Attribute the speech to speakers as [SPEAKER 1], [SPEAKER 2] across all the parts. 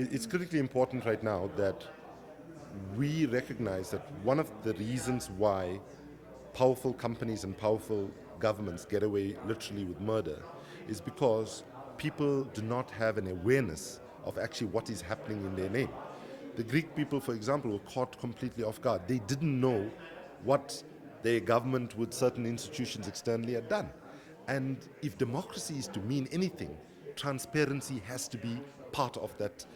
[SPEAKER 1] It's critically important right now that we recognize that one of the reasons why powerful companies and powerful governments get away literally with murder is because people do not have an awareness of actually what is happening in their name. The Greek people, for example, were caught completely off guard. They didn't know what their government with certain institutions externally had done. And if democracy is to mean anything, transparency has to be part of that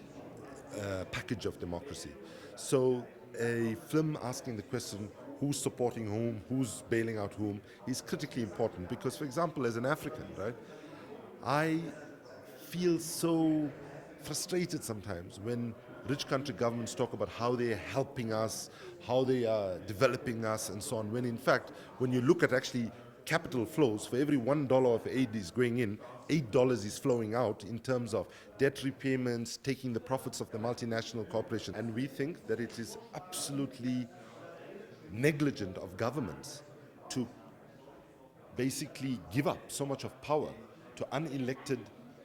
[SPEAKER 1] package of democracy. So a film asking the question, who's supporting whom, who's bailing out whom, is critically important because, for example, as an African, right, I feel so frustrated sometimes when rich country governments talk about how they are helping us, how they are developing us, and so on, when in fact, when you look at actually capital flows, for every $1 of aid is going in, $8 is flowing out in terms of debt repayments, taking the profits of the multinational corporation. And we think that it is absolutely negligent of governments to basically give up so much of power to unelected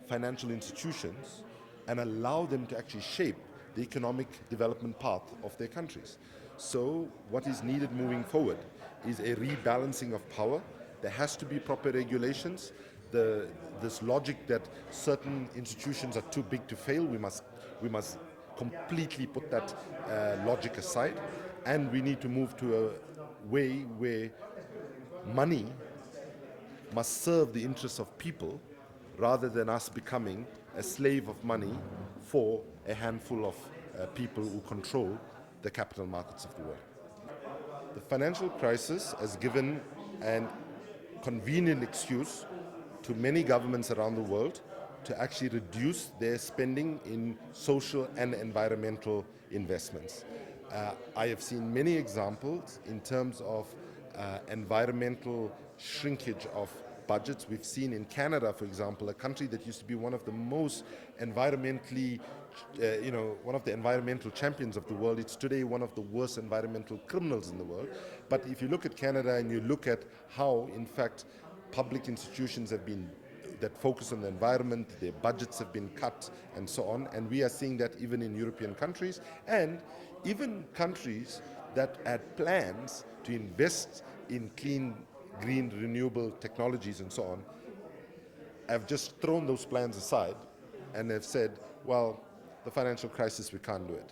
[SPEAKER 1] financial institutions and allow them to actually shape the economic development path of their countries. So what is needed moving forward is a rebalancing of power. There has to be proper regulations. This logic that certain institutions are too big to fail, we must completely put that logic aside, and we need to move to a way where money must serve the interests of people rather than us becoming a slave of money for a handful of people who control the capital markets of the world. The financial crisis has given an convenient excuse to many governments around the world to actually reduce their spending in social and environmental investments. I have seen many examples in terms of environmental shrinkage of budgets. We've seen in Canada, for example, a country that used to be one of the most environmentally, one of the environmental champions of the world. It's today one of the worst environmental criminals in the world. But if you look at Canada and you look at how, in fact, public institutions have been that focus on the environment, their budgets have been cut, and so on. And we are seeing that even in European countries, and even countries that had plans to invest in clean, green, renewable technologies and so on, have just thrown those plans aside and have said, well, the financial crisis, we can't do it.